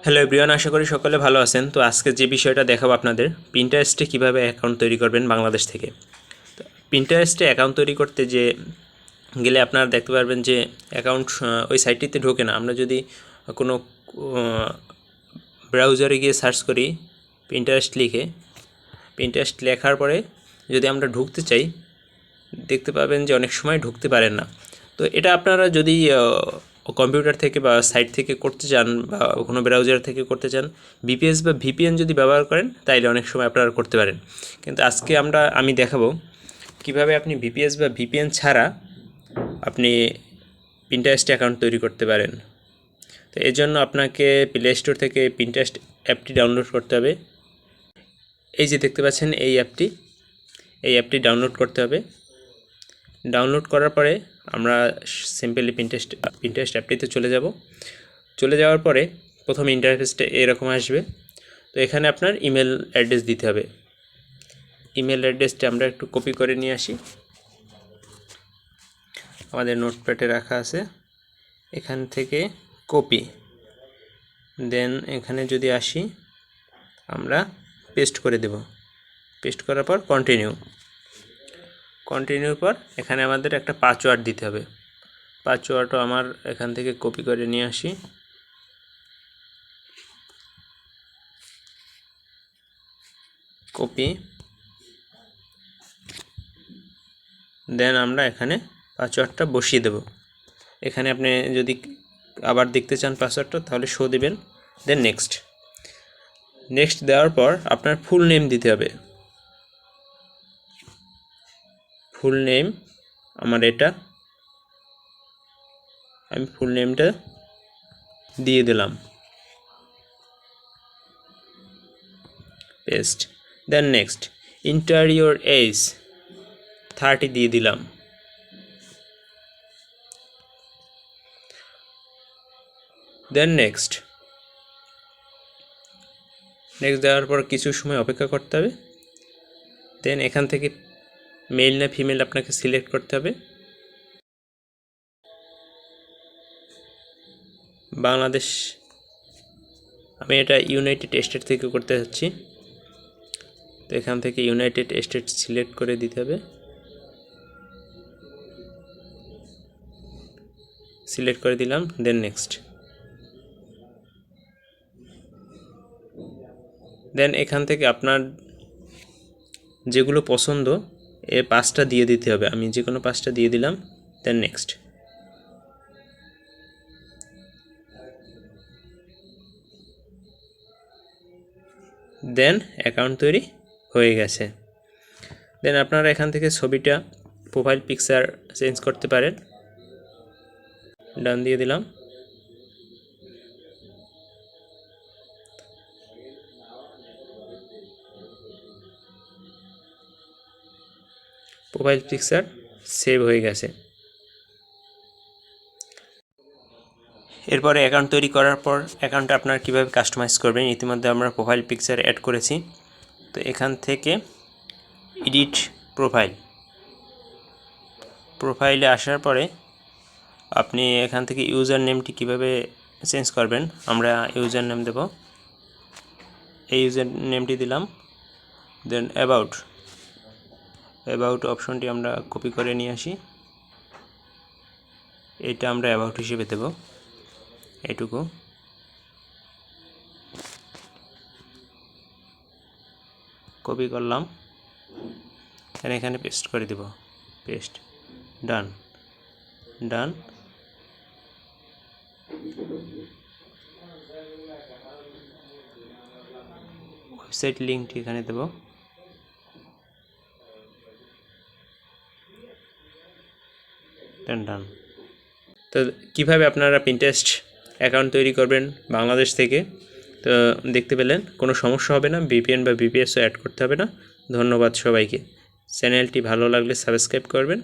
Hello everyone, আশা করি সকলে ভালো আছেন। তো আজকে যে বিষয়টা দেখাবো আপনাদের, পিন্টারেস্টে কীভাবে অ্যাকাউন্ট তৈরি করবেন বাংলাদেশ থেকে। তো পিন্টারেস্টে অ্যাকাউন্ট তৈরি করতে গেলে আপনারা দেখতে পারবেন যে অ্যাকাউন্ট ওই সাইটটিতে ঢোকে না। আমরা যদি কোনো ব্রাউজারে গিয়ে সার্চ করি পিন্টারেস্ট লেখার পরে যদি আমরা ঢুকতে চাই, দেখতে পাবেন যে অনেক সময় ঢুকতে পারেন না। তো এটা আপনারা যদি কম্পিউটার থেকে বা সাইট থেকে করতে চান বা কোনো ব্রাউজার থেকে করতে চান, বিপিএস বা ভিপিএন যদি ব্যবহার করেন তাইলে অনেক সময় আপনারা করতে পারেন। কিন্তু আজকে আমি দেখাবো কিভাবে আপনি বিপিএস বা ভিপিএন ছাড়া আপনি পিন্টারেস্ট অ্যাকাউন্ট তৈরি করতে পারেন। তো এর জন্য আপনাকে প্লে স্টোর থেকে পিন্টারেস্ট অ্যাপটি ডাউনলোড করতে হবে। এই যে দেখতে পাচ্ছেন এই অ্যাপটি ডাউনলোড করতে হবে। ডাউনলোড করার পরে আমরা সিম্পলি পিন্টারেস্ট অ্যাপটিতে চলে যাওয়ার পরে প্রথম ইন্টারফেসটা এরকম আসবে। তো এখানে আপনার ইমেল অ্যাড্রেস দিতে হবে। ইমেল অ্যাড্রেসটা আমরা একটু কপি করে নিয়ে আসি, আমাদের নোটপ্যাডে রাখা আছে, এখান থেকে কপি। দেন এখানে যদি আসি আমরা পেস্ট করে দেব। পেস্ট করার পর কন্টিনিউর পর এখানে আমাদের একটা পাসওয়ার্ড দিতে হবে। পাসওয়ার্ডও আমার এখান থেকে কপি করে নিয়ে আসি। কপি। দেন আমরা এখানে পাসওয়ার্ডটা বসিয়ে দেব। এখানে আপনি যদি আবার দেখতে চান পাসওয়ার্ডটা তাহলে শো দিবেন। দেন নেক্সট দেওয়ার পর আপনার ফুল নেম দিতে হবে। ফুল নেম আমার এটা, আমি ফুল নেমটা দিয়ে দিলাম, paste. Then next enter your age 30 দিয়ে দিলাম। দেন নেক্সট দেওয়ার পর কিছু সময় অপেক্ষা করতে হবে। দেন এখান থেকে মেল না ফিমেল আপনাকে সিলেক্ট করতে হবে। বাংলাদেশ, আমি এটা ইউনাইটেড স্টেট থেকে করতে যাচ্ছি, তো এখান থেকে ইউনাইটেড স্টেট সিলেক্ট করে দিতে হবে। সিলেক্ট করে দিলাম। দেন নেক্সট। দেন এখান থেকে আপনার যেগুলো পছন্দ এ 5টা দিয়ে দিতে হবে। আমি যে কোনো 5টা দিয়ে দিলাম। দেন নেক্সট। দেন অ্যাকাউন্ট তৈরি হয়ে গেছে। দেন আপনারা এখান থেকে ছবিটা প্রোফাইল পিকচার চেঞ্জ করতে পারেন। ডান দিয়ে দিলাম। প্রোফাইল পিকচার সেভ হয়ে গেছে। এরপরে অ্যাকাউন্ট তৈরি করার পর অ্যাকাউন্টটা আপনারা কীভাবে কাস্টমাইজ করবেন, ইতিমধ্যে আমরা প্রোফাইল পিকচার অ্যাড করেছি। তো এখান থেকে এডিট প্রোফাইলে আসার পরে আপনি এখান থেকে ইউজার নেমটি কীভাবে চেঞ্জ করবেন, আমরা ইউজার নেম দেব। এই ইউজার নেমটি দিলাম। দেন অ্যাবাউট অপশনটি আমরা কপি করে নিয়ে আসি, এটা আমরা অ্যাবাউট হিসেবে দেব, এটুকু। কপি করলাম, এখানে পেস্ট করে দেব। পেস্ট। ডান। ওয়েবসাইট লিঙ্কটি এখানে দেব। ডান। তো কীভাবে আপনারা পিন্টারেস্ট অ্যাকাউন্ট তৈরি করবেন বাংলাদেশ থেকে, তো দেখতে পেলেন। কোনো সমস্যা হবে না, ভিপিএন বা ভিপিএসও অ্যাড করতে হবে না। ধন্যবাদ সবাইকে। চ্যানেলটি ভালো লাগলে সাবস্ক্রাইব করবেন।